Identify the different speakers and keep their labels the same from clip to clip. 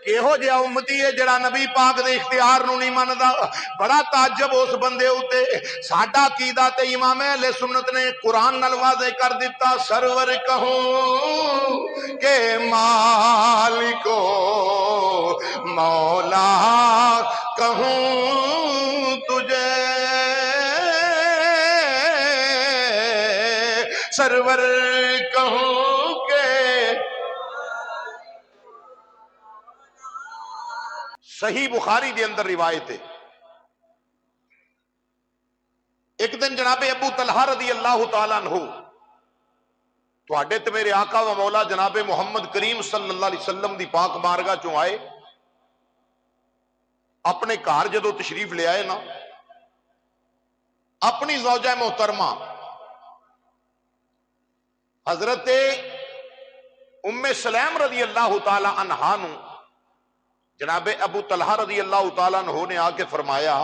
Speaker 1: کہو جہا امتی ہے جڑا نبی پاک دے اختیار نو نہیں مندا. بڑا تعجب اس بندے اتے. ساڈا عقیدہ تے امام اہل سنت نے قرآن نال واضح کر دیتا. سرور کہوں کہ مالکو مولا کہوں تجھے سرور کہوں کہ صحیح بخاری دے اندر روایت ہے. ایک دن جناب ابو طلحہ رضی اللہ تعالیٰ عنہ تواڈے تے میرے آقا و مولا جناب محمد کریم صلی اللہ علیہ وسلم دی پاک بارگاہ چوں آئے. اپنے گھر جدو تشریف لے آئے نا اپنی زوجہ محترمہ حضرت ام سلیم رضی اللہ تعالی عنہا نو جناب ابو طلحہ رضی اللہ تعالیٰ عنہ نے آ کے فرمایا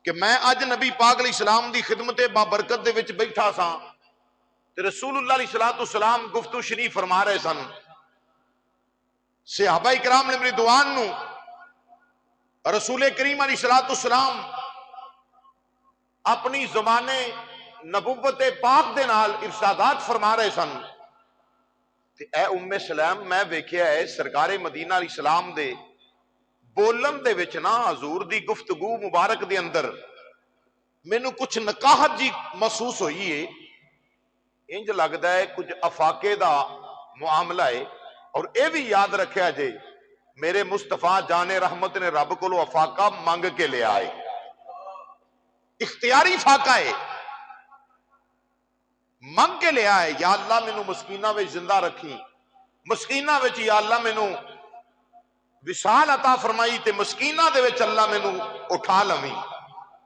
Speaker 1: کہ میں اج نبی پاک علیہ السلام دی خدمت بابرکت دے وچ بیٹھا سا تے رسول اللہ علیہ السلام گفتگو شریف فرما رہے سن. صحابہ کرام نے رضوان نو رسول کریم علیہ السلام اپنی زبان نبوت پاک دے نال ارشادات فرما رہے سن. اے ام سلیم میں ویکھیا ہے سرکار مدینہ علیہ السلام دے بولن دے وچ نا حضور دی گفتگو مبارک دے اندر مینوں کچھ نکاہت جی محسوس ہوئی ہے. انج لگدا ہے کچھ افاقے دا معاملہ ہے. اور اے بھی یاد رکھیا جے میرے مصطفیٰ جان رحمت نے رب کو افاقہ منگ کے لے آئے. اختیاری فاقہ ہے منگ کے لے آئے. یا اللہ مینوں مسکینہ وچ زندہ رکھی, مسکینہ وچ یا اللہ مینوں وصال عطا فرمائی تے مسکینہ دے وچ اللہ مینوں اٹھا لویں.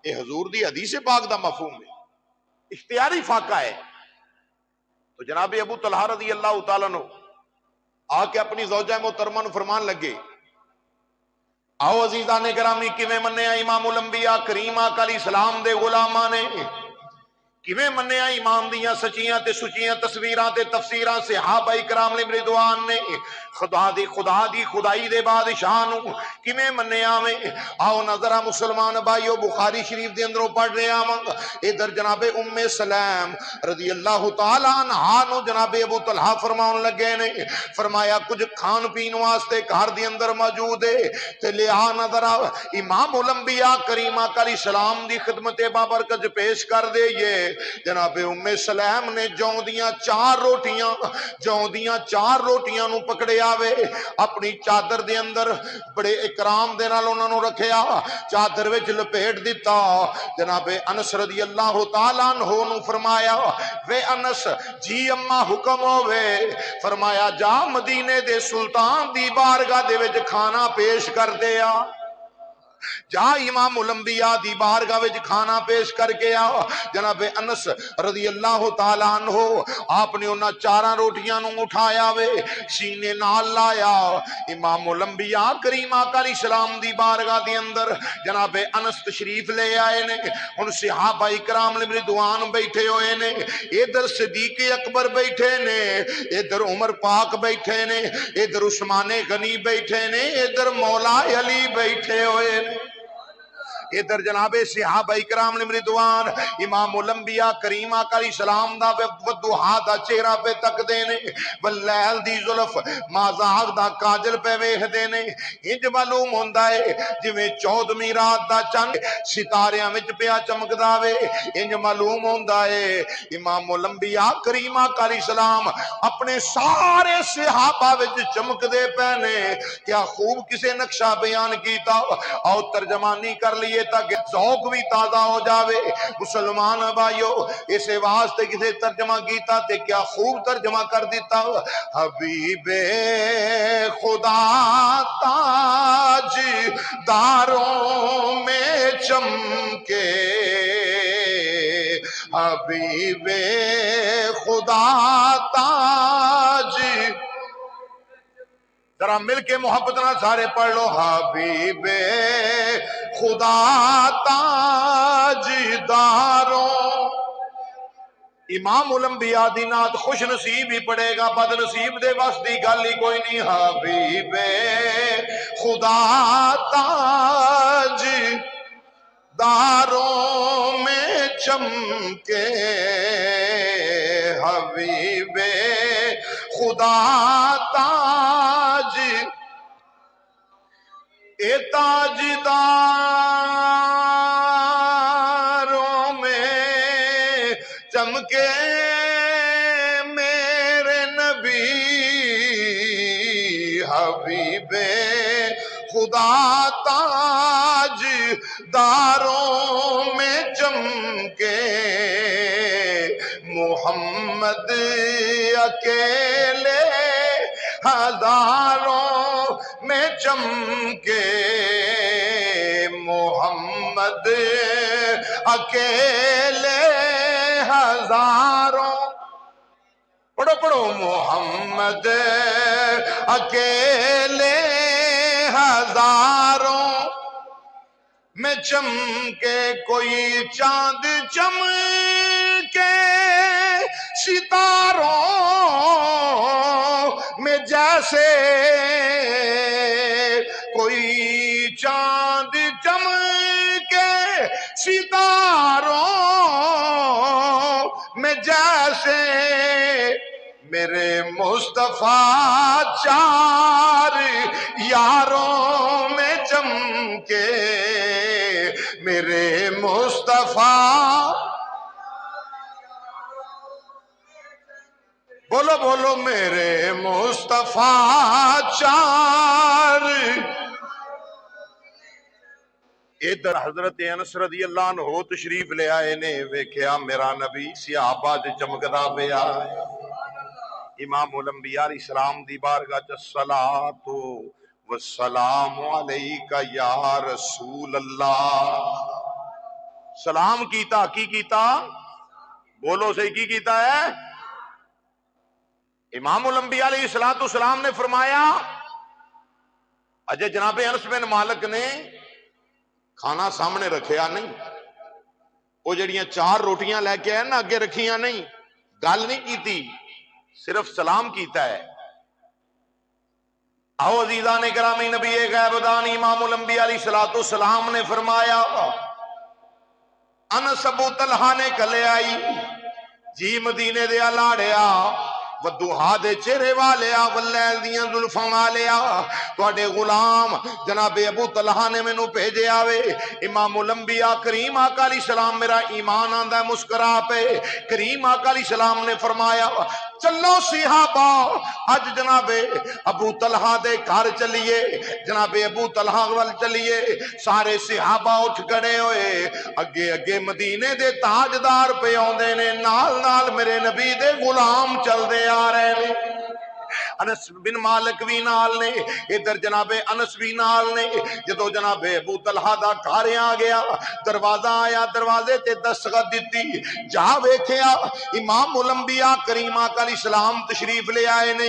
Speaker 1: اے حضور دی حدیث پاک دا مفہوم ہے, اختیاری فاقہ ہے. تو جناب ابو طلحہ رضی اللہ تعالیٰ عنہ آ کے اپنی زوجہ محترمہ نو فرمان لگے, آؤ عزیزان گرامی کیویں منیا امام الانبیاء کریم آقا علیہ السلام دے غلاماں نے, کیویں منیا ایمان دیاں سچیاں تے سچیاں تصویراں تے تفسیراں صحابہ کرام علیہم رضوان نے خدا دی خدائی دے بادشاہ نو کیویں منیا میں. آؤ نظرہ مسلمان بھائیو بخاری شریف دے اندروں پڑھ رہے آواں. ادھر جناب ام سلیم رضی اللہ تعالی عنہا نو جناب ابو طلحہ فرماون لگے نے فرمایا کچھ کھان پین واسطے گھر دے اندر موجود ہے تے لیا نظر امام الانبیاء کریم آقا علیہ السلام دی خدمت بابرکت پیش کر دے. یہ جناب ام سلیم نے جوں دیاں چار روٹیاں نو پکڑے آوے اپنی چادر دے اندر بڑے اکرام دے نال انہاں نو رکھیا چادر وچ لپیٹ دیتا. جناب انس رضی اللہ تعالیٰ عنہ نو فرمایا وے انس جی اما حکم ہووے, فرمایا جا مدینے دے سلطان دی بارگاہ دے وچ کھانا پیش کر دیا, جا امام الانبیاء دی بارگاہ وچ کھانا پیش کر کے آ. جناب انس رضی اللہ تعالیٰ عنہ آپ نے انہاں چاراں روٹیاں نو اٹھایا وے سینے نال لایا امام الانبیاء کریم آقا علیہ السلام دی بارگاہ دی اندر جناب انس تشریف لے آئے نے. ہن صحابہ کرام رضوان بیٹھے ہوئے نے, ادھر صدیق اکبر بیٹھے نے, ادھر عمر پاک بیٹھے نے, ادھر عثمان غنی بیٹھے نے, ادھر مولا علی بیٹھے ہوئے نے. ادھر جناب صحابہ کرام رضوان امام الانبیاء کریم آقا علیہ السلام دا ودوحا دا چہرہ پہ تک دینے واللیل دی ظلف مازاغ دا کاجل پہ ویکھ دینے. انج معلوم ہوندا ہے جویں 14ویں رات دا چند ستاریاں وچ پیا چمکدا وے, انج معلوم ہوندا ہے امام الانبیاء کریم آقا علیہ السلام اپنے سارے صحابہ وچ چمک دے پہنے. کیا خوب کسے نقشہ بیان کیتا, اور ترجمانی کر لیے تاکہ ذوق بھی تازہ ہو جاوے. مسلمان بھائیو اسے واسطے کسے ترجمہ کیتا تے کیا خوب ترجمہ کر دیتا, حبیب خدا تاج داروں میں چمکے, حبیب خدا تاج, ذرا مل کے محبت نہ سارے پڑھ لو, حبیب خدا تاج داروں. امام الانبیاء دی نات خوش نصیب ہی پڑے گا, بد نصیب دے بس دی گل ہی کوئی نہیں. حبیب خدا تاج داروں میں چمکے حبیب خدا تاج تاجداروں میں چمکے میرے نبی حبیب خدا تاج داروں میں چمکے محمد اکیلے ہزاروں میں چمکے محمد اکیلے ہزاروں پڑھو پڑھو محمد اکیلے ہزاروں میں چمکے کوئی چاند چمکے ستاروں میں جیسے کوئی چاند چمکے ستاروں میں جیسے میرے مصطفیٰ چار یاروں میں چمکے میرے مصطفیٰ بولو بولو میرے مصطفیٰ چار ادھر حضرت انس رضی اللہ عنہ تشریف لے آئے نے ویکھیا میرا نبی صحابہ دے چمکدا پیا امام الانبیاء علیہ السلام دی بارگاہ چ الصلاۃ والسلام علیک یا رسول اللہ سلام کیتا کی کیتا بولو صحیح کی کیتا ہے امام الانبیاء علیہ السلام نے فرمایا اجے جناب انس بن مالک نے کھانا سامنے رکھیا نہیں وہ جڑیاں چار روٹیاں لے کے آئے نا اگے رکھیاں نہیں گل نہیں کیتی صرف سلام کیتا ہے آؤ عزیزان گرامی نبی غیب دان امام الانبیاء علیہ السلام نے فرمایا انس ابو طلحہ نے کلے آئی جی مدینے دے لاڑیا ودوہا دے چہرے والیا واللیل دیاں زلفاں والیا تواڈے غلام جناب ابو طلحہ نے مینوں بھیجے آوے امام الانبیاء کریم آقا علیہ السلام میرا ایمان آندا ہے مسکرا پے کریم آقا علیہ السلام نے فرمایا چلو صحابہ اج جناب ابو طلحہ دے گھر چلیے جناب ابو طلحہ ول چلیے سارے صحابہ اٹھ کھڑے ہوئے اگے اگے مدینے دے تاجدار پہ اوندے نے نال نال میرے نبی دے غلام چل دے آ رہے نے انس بن مالک بھی نال نے ادھر جناب انس بھی نال نے جدو جناب ابو طلحہ دا گھر آ گیا دروازہ آیا دروازے تے دستخط دتی جا ویکھیا امام الانبیاء کریم آقا علیہ السلام تشریف لے آئے نے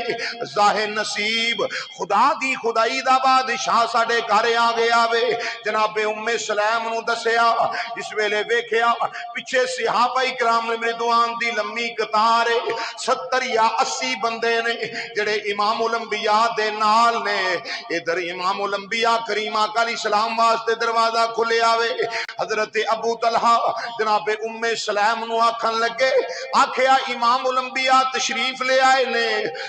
Speaker 1: ظاہر نصیب خدا دی خدائی دا بادشاہ ساڈے گھر آ گیا وے جناب ام سلیم نو دسیا اس ویلے ویکھیا پیچھے صحابہ کرام رضوان دی لمبی قطار 70 یا 80 بندے نے جڑے امام الانبیاء دے نال نے ادھر امام الانبیاء کریم آقا علیہ السلام واسطے دروازہ کھلے آوے حضرت ابو طلحہ جناب ام سلیم نو آکھن لگے آکھیا امام الانبیاء تشریف لے آئے نے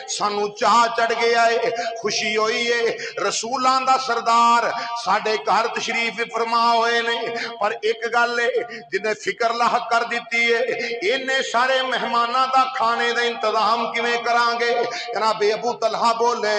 Speaker 1: سانو چاہ چڑھ گیا ہے خوشی ہوئی ہے رسولاں دا سردار ساڈے گھر تشریف فرما ہوئے نے پر ایک گل ہے جنہیں فکر لاحق کر دیتی ہے انہیں سارے مہماناں دا کھانے دا انتظام کیویں کران گے جناب ابو طلحہ بولے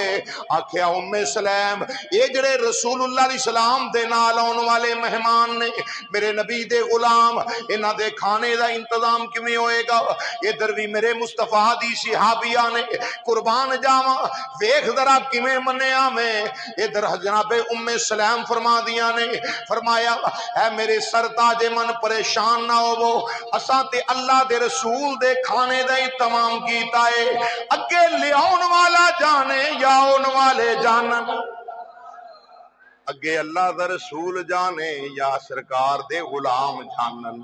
Speaker 1: آکھیا ام سلیم یہ جڑے رسول اللہ علیہ السلام دے نال آن والے مہمان نے میرے نبی دے غلام انہاں دے کھانے دا انتظام کیویں ہوئے گا ادھر بھی میرے مصطفیٰ دی صحابیہ نے قربان جاواں ویکھ ذرا کیویں منیا میں ادھر جناب ام سلیم فرما دیاں نے فرمایا اے میرے سرتاج من پریشان نہ ہوو اساں تے اللہ دے رسول دے کھانے دا اہتمام کیتا ہے اگے لیاون والا جانے یا اون والے جانن اگے اللہ دا رسول جانے یا سرکار دے غلام جانن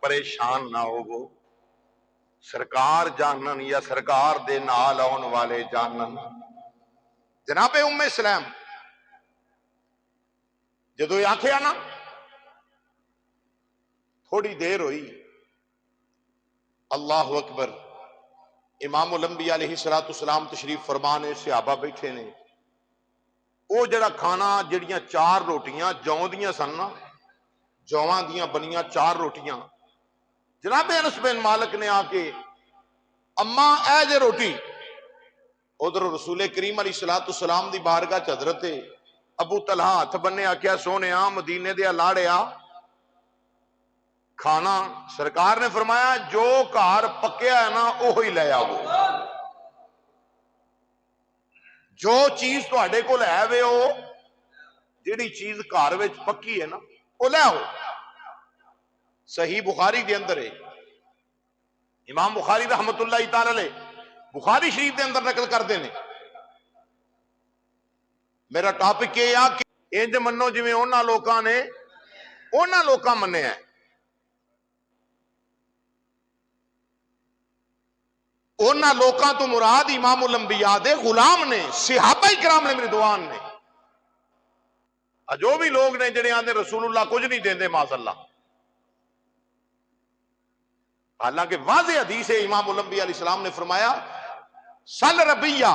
Speaker 1: پریشان نہ ہوو سرکار جانن یا سرکار دے نال آن والے جانن جناب ام سلیم جدو یہ آخیا نا تھوڑی دیر ہوئی، اللہ اکبر، امام الانبیاء علیہ السلام تشریف فرمانے، صحابہ بیٹھے نے، وہ جڑا کھانا جڑیاں 4 روٹیاں جوں دیاں سن نا، جواں دیاں بنیاں 4 روٹیاں، جناب انس بن مالک نے آ کے اما اے جے روٹی، ادھر رسول کریم علیہ السلام دی بارگاہ چ حضرت ابو طلحہ ہاتھ بننے آکھیا سونیا مدینے دے لاڑیا کھانا، سرکار نے فرمایا جو گھر پکیا ہے نا وہی لے آو، جو چیز تواڈے کول ہے وے او جیڑی چیز گھر وچ پکی ہے نا وہ لے آو۔ صحیح بخاری دے اندر ہے، امام بخاری رحمت اللہ تعالی علیہ بخاری شریف دے اندر نقل کرتے ہیں۔ میرا ٹاپک یہ آ کہ انج منو جویں انہاں لوکاں نے انہاں لوکاں منیا ہے، انہاں لوکاں تو مراد امام الانبیاء دے غلام نے، صحابہ کرام نے رضوان نے، جو بھی لوگ نے جڑے آندے رسول اللہ کچھ نہیں دیندے معاذ اللہ، حالانکہ واضح حدیث ہے، امام الانبیاء علیہ السلام نے فرمایا سل ربیہ،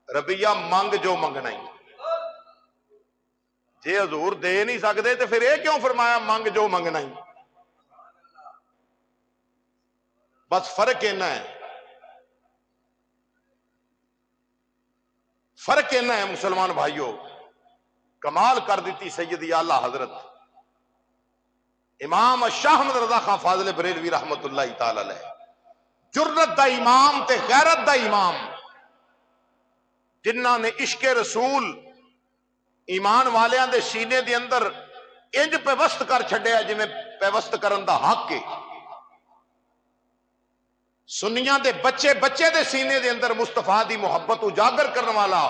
Speaker 1: ربیہ منگ جو منگنا ہی، جے حضور دے نہیں سکتے تو پھر یہ کیوں فرمایا منگ جو منگنا ہی؟ بس فرق اینا ہے، فرق اینا ہے مسلمان بھائیوں، کمال کر دیتی سیدی اعلیٰ حضرت امام شاہ احمد رضا خان فاضل بریلوی رحمت اللہ تعالی علیہ، جرت دا امام تے غیرت دا امام، جنہاں نے عشق رسول ایمان والیاں دے سینے دے اندر انج پیوست کر چھڈیا جویں پیوست کرن دا حق ہے، سنیاں دے بچے بچے دے سینے دے اندر مصطفیٰ دی محبت اجاگر کرنے والا،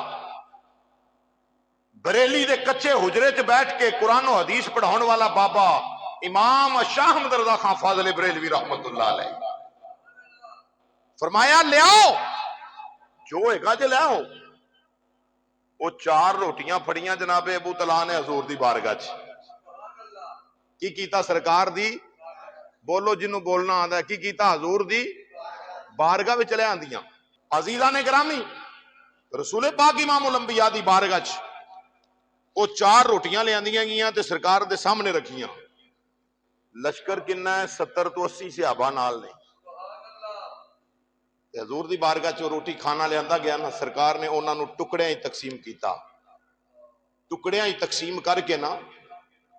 Speaker 1: بریلی دے کچے حجرے چ بیٹھ کے قرآن و حدیث پڑھاؤن والا بابا امام شاہ احمد رضا خان فاضل بریلوی رحمت اللہ علیہ فرمایا لے آؤ جو ہے گا جے لے آؤ۔ وہ 4 روٹیاں پھڑیاں جناب ابو طلحہ نے حضور دی بارگاہ چ کی کیتا سرکار دی، بولو جنوں بولنا آندا ہے، کی کیتا حضور دی بارگاہ وچ لے آندیاں۔ عزیزاں نے گرامی رسول پاک امام الانبیاء دی بارگاہ چ وہ 4 روٹیاں لے آندیاں گیاں تے سرکار دے سامنے رکھیاں، لشکر کنا ہے 70 تو 80 صحابہ نال نے، حضور دی بارگاہ چ روٹی کھانا لے آندا گیا نا، سرکار نے انہاں نو ٹکڑیاں ہی تقسیم کیتا، ٹکڑیاں ہی تقسیم کر کے نا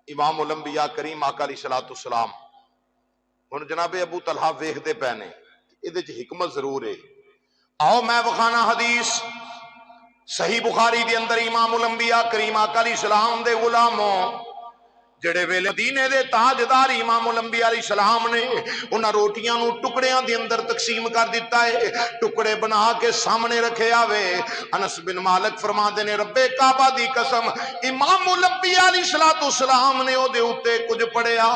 Speaker 1: امام الانبیاء کریم آقا علیہ الصلوۃ والسلام ہن جناب ابو طلحہ ویکھدے پے نے ادھے چ حکمت ضرور ہے۔ آؤ میں بخانا حدیث صحیح بخاری دے اندر امام الانبیاء کریم آقا علیہ السلام دے غلاموں جڑے ویلے مدینے دے تاجدار امام الانبیاء علیہ السلام نے انہاں روٹیاں نو ٹکڑیاں دے اندر تقسیم کر دیتا ہے، ٹکڑے بنا کے سامنے رکھے آوے۔ انس بن مالک فرماندے نے رب کعبہ دی قسم امام الانبیاء علیہ السلام نے او دے اوتے کچھ پڑھیا،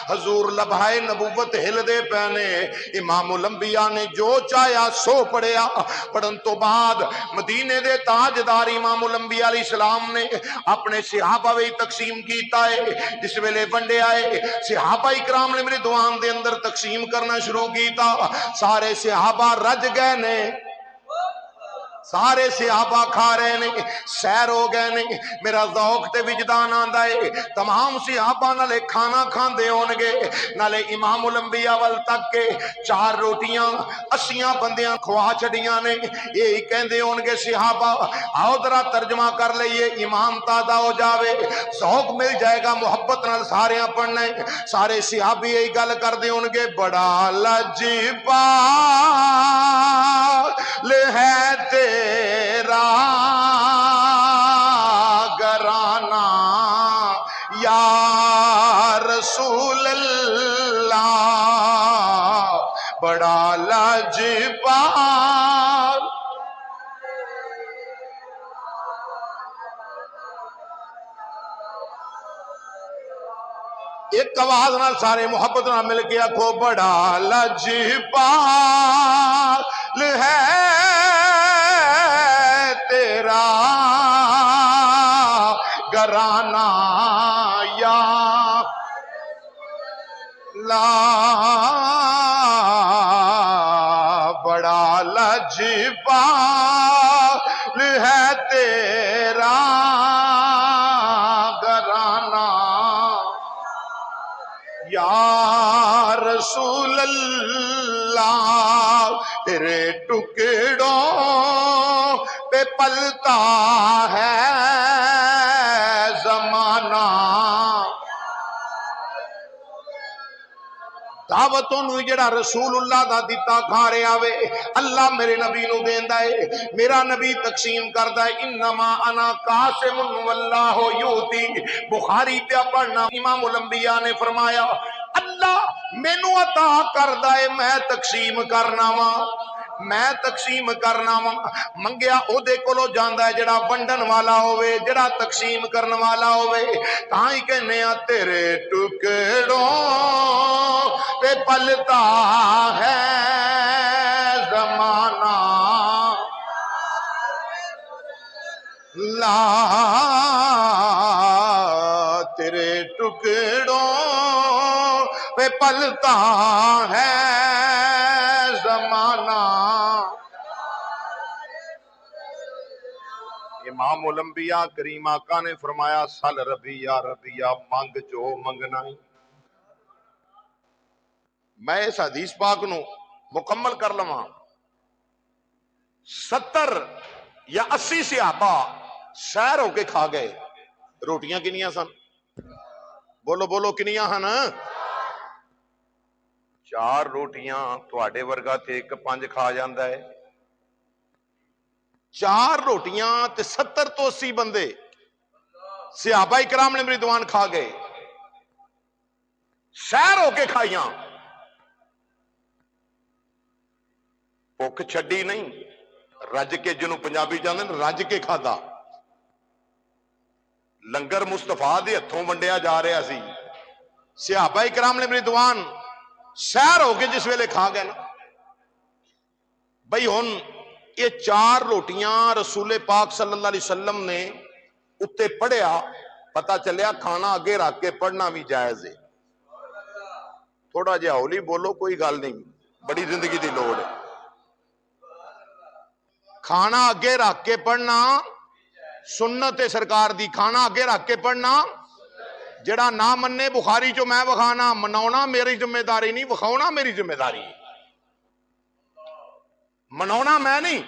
Speaker 1: حضور لبھائے نبوت ہل دے پینے، امام الانبیاء نے جو چاہیا سو پڑھیا، پڑھن تو بعد مدینے دے تاجدار امام الانبیاء علیہ السلام نے اپنے صحابہ وی تقسیم کیتا ہے، جس ویلے ونڈے آئے صحابہ اکرام نے میرے دوان دے اندر تقسیم کرنا شروع کیتا، سارے صحابہ رج گئے نے، سارے صحابہ کھا رہے نے، سیر ہو گئے نے، میرا ذوق تے وجدان آندا ہے تمام صحابہ نالے کھانا کھاندے ہون گے، نالے امام الانبیاء وال تک کے 4 روٹیاں 80 بندیاں کھوا چھڑیاں نے، یہی کہندے ہون گے صحابہ آؤ ذرا ترجمہ کر لئیے ایمان تازہ ہو جاوے، ذوق مل جائے گا، محبت نال سارے پڑھنے، سارے صحابی یہی گل کردے ہون گے بڑا لجپال ہے تیرا گرانا یا رسول اللہ، بڑا لجپال۔ ایک آواز نال سارے محبت نال مل کے آکھو بڑا لجپال ہے تیرا گرانا یا لا بڑا لجپال ہے تیرا گرانا یا رسول اللہ تیرے ٹکڑوں پہ پلتا ہے زمانہ دعوتوں نو جڑا رسول اللہ دا دیتا کھا رہا وے اللہ میرے نبی نو دیندا ہے میرا نبی تقسیم کردا ہے انما انا قاسم واللہ یؤتی بخاری پہ پڑھنا امام الانبیاء نے فرمایا اللہ مینوں عطا کردا ہے میں تقسیم کرنا وا میں تقسیم کرنا وا منگیا او دے کولو جاندا ہے جڑا ونڈن والا ہوے جڑا تقسیم کرن والا ہوے تاں ہی کہنے آ تیرے ٹکڑوں پہ پلتا ہے زمانہ لا تیرے ٹکڑوں پہ پلتا ہے زمانہ امام الانبیاء کریم آقا نے فرمایا سل ربی یا ربی یا مانگ جو منگنا ہی میں اس حدیث پاک نو مکمل کر لواں 70 یا 80 صحابہ سیر ہو کے کھا گئے روٹیاں کنیاں سن بولو بولو کنیاں ہن 4 روٹیاں تواڈے ورگا تے 1-5 کھا جاندا ہے 4 روٹیاں تے 70 تو 80 بندے صحابہ اکرام نے رضوان کھا گئے سیر ہو کے کھائیاں بھوک چھڈی نہیں رج کے جنوں پنجابی جاندے رج کے کھادا لنگر مصطفیٰ دے ہتھوں ونڈیا جا رہا سی صحابہ اکرام نے رضوان سیر ہو کے جس ویلے کھا گئے نا بھئی ہن یہ 4 روٹیاں رسول پاک صلی اللہ علیہ وسلم نے اتے پڑھیا پتا چلیا کھانا اگے رکھ کے پڑھنا بھی جائز ہے تھوڑا جہا ہولی بولو کوئی گل نہیں بڑی زندگی دی لوڑ ہے کھانا اگے رکھ کے پڑھنا سنت ہے سرکار دی کھانا اگے رکھ کے پڑھنا جڑا نہ مننے بخاری چو میں وکھانا مناونا میری ذمہ داری نہیں وکھاونا میری ذمہ داری مناونا میں نہیں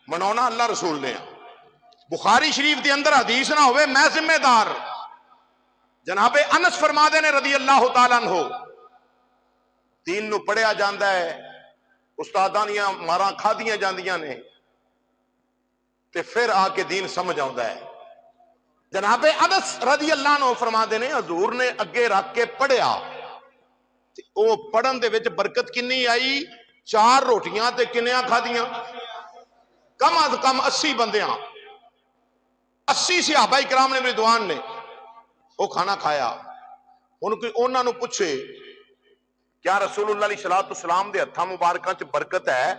Speaker 1: مناونا اللہ رسول نے بخاری شریف دے اندر حدیث نہ ہوئے میں ذمہ دار جناب انس فرما دے نے رضی اللہ تعالیٰ عنہ دین نو پڑھیا جاندا ہے استاداں دیاں ماراں کھادیاں جاندیاں نے تے پھر آ کے دین سمجھ آوندا ہے جناب انس رضی اللہ عنہ فرما دے نے حضور نے اگے رکھ کے پڑھیا او پڑھن دے وچ برکت کنی آئی 4 روٹیاں تے کنیاں کھادیاں کم از کم 80 بندیاں 80 صحابہ اکرام نے رضوان نے وہ کھانا کھایا ان کوئی انہاں نو پوچھے کیا رسول اللہ علیہ السلام دے ہتھاں مبارکاں چ برکت ہے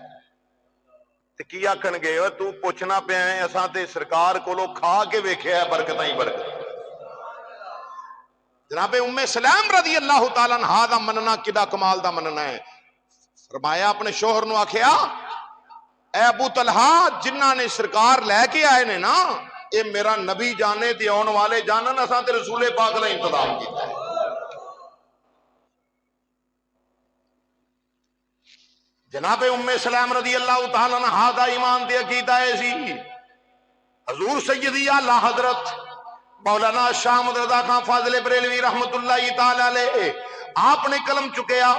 Speaker 1: تے کی آکھن گے تو پوچھنا پیا ہے اساں تے سرکار کولو کھا کے ویکھیا ہے برکتاں ہی برکت جناب ام سلام رضی اللہ تعالی عنہا دا مننا کدا کمال دا مننا ہے فرمایا اپنے شوہر نو آکھیا اے ابو طلحہ جنہاں نے سرکار لے کے آئے نے نا اے میرا نبی جانے تے آن والے جانن اساں تے رسول پاک دا انتظام کیتا ہے جناب ام سلام رضی اللہ تعالی عنہا دا ایمان تے عقیدہ ایسی حضور سیدی اعلی حضرت مولانا شاہ احمد رضا خان فاضل بریلوی رحمت اللہ تعالی علیہ آپ نے قلم چکیا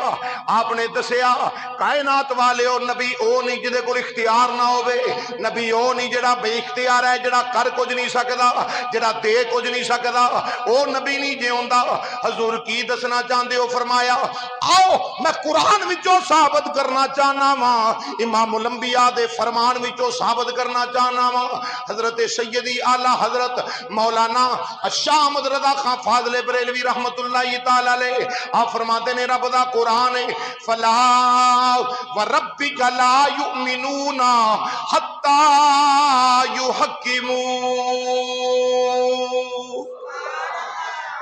Speaker 1: آپ نے دسیا کائنات والے اور نبی او نہیں جدے کو اختیار نہ ہوئے نبی او نہیں جڑا بے اختیار ہے جڑا کر کچھ نہیں سکدا جڑا دے کچھ نہیں سکدا او نبی نہیں جے ہوندا حضور کی دسنا چاہندے ہو فرمایا آؤ میں قرآن وچوں ثابت کرنا چاہنا وا امام الانبیاء دے فرمان وچوں ثابت کرنا چاہنا وا حضرت سیدی اعلی حضرت مولانا شاہ احمد رضا خان فاضل بریلوی رحمت اللہ تعالی علیہ آپ فرماتے نے رب دا قرآن فلا وربک لا یؤمنون حتی یحکمون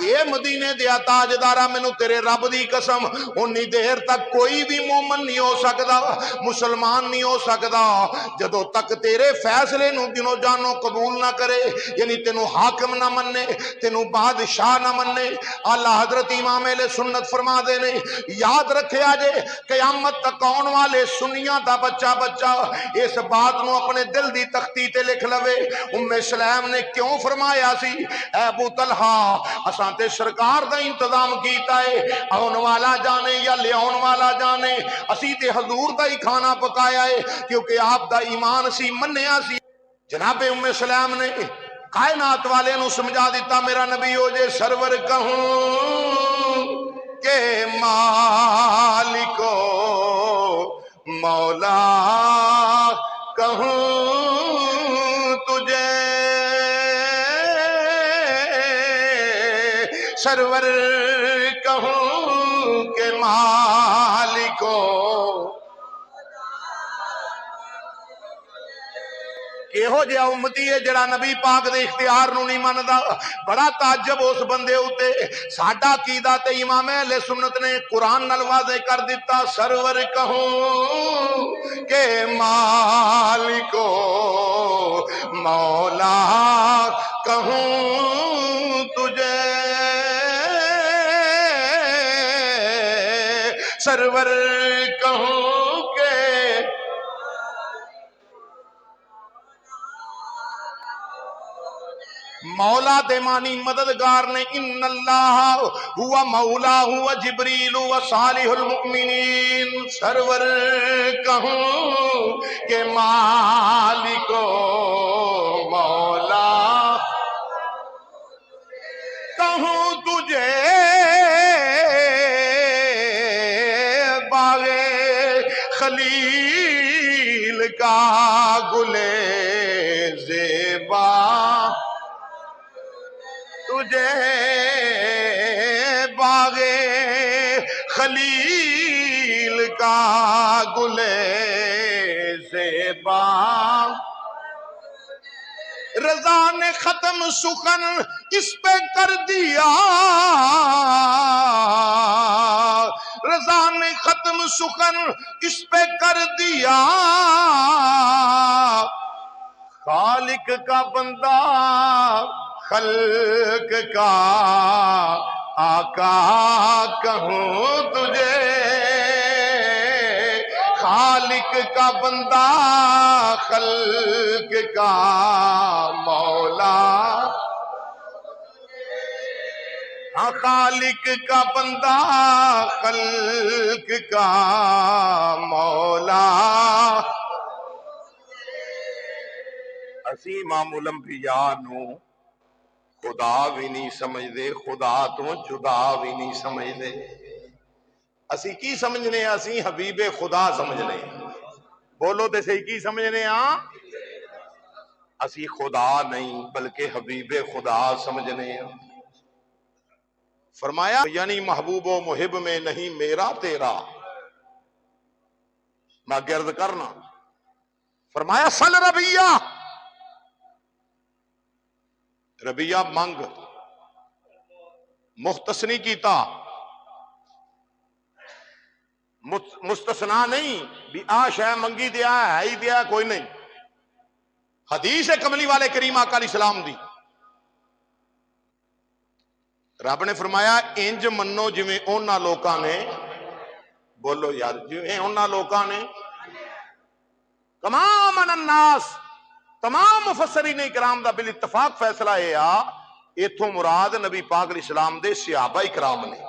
Speaker 1: اے مدینے دیا تاجدارا مینوں تیرے رب دی قسم اُنی دیر تک کوئی بھی مومن نہیں ہو سکدا، مسلمان نہیں ہو سکدا جدوں تک تیرے فیصلے نو دنوں جانوں قبول نہ کرے، یعنی تینوں حاکم نہ مننے، تینوں بادشاہ نہ مننے۔ اللہ حضرت امام اہل سنت فرما دے نے یاد رکھے آجے قیامت تک آن والے سنیاں دا بچہ اس بات نو اپنے دل دی تختی تے لکھ لوے۔ سلیم نے کیوں فرمایا سی اے ابو طلحہ اساں تے سرکار دا انتظام کیتا ہے، آن والا جانے یا لے آن والا جانے، اسی تے حضور دا ہی کھانا پکایا ہے کیونکہ آپ دا ایمان سی منیا سی۔ جناب سلیم نے کائنات والے نو سمجھا دیتا میرا نبی ہو جے سرور کہوں کہ مالکو مولا کہوں تجھے، سرور کہوں کہ مالکو کہو جہا امتی ہے جڑا نبی پاک دے اختیار نو نہیں مندا۔ بڑا تعجب اس بندے ہوتے ساڈا عقیدہ تے امام اہل سنت نے قرآن نال واضح کر دیتا سرور کہوں کہ مالکو مولا کہوں تجھے، سرور کہوں کہ مولا دے معنی مددگار نے ان اللہ ہوا مولا ہوا جبریل ہوا صالح المؤمنین، سرور کہوں کہ مالکو مولا کہوں تجھے، باغ خلیل کا گلے زیبا تجھے، باغ خلیل کا گلے زیبا، رضا نے ختم سخن اس پہ کر دیا، رضا نے ختم سخن اس پہ کر دیا، خالق کا بندہ خلق کا آقا کہوں تجھے، خالق کا بندہ خلق کا مولا، ہاں خالق کا بندہ خلق کا مولا۔ اسی امام الانبیاء نو خدا بھی نہیں سمجھ دے، خدا تو جدا بھی نہیں سمجھ دے۔ اسی کی سمجھنے ہیں؟ اسی حبیب خدا سمجھنے ہیں۔ بولو تے صحیح کی سمجھنے ہیں؟ اسی خدا نہیں بلکہ حبیب خدا سمجھنے ہیں۔ فرمایا یعنی محبوب و محب میں نہیں میرا تیرا، میں گرد کرنا۔ فرمایا سل ربیہ، ربیہ منگ، مختصنی کیتا، مستثنا نہیں بھی آ شے منگی دیا ہے ہی دیا کوئی نہیں۔ حدیث کملی والے کریم آقا علیہ السلام دی، رب نے فرمایا انج منو جویں اونا لوکاں نے، بولو یار جویں اونا لوکاں نے، تمام الناس تمام مفسرین اکرام دا بالاتفاق فیصلہ ہے ایتھوں مراد نبی پاک علیہ السلام دے صحابہ اکرام نے۔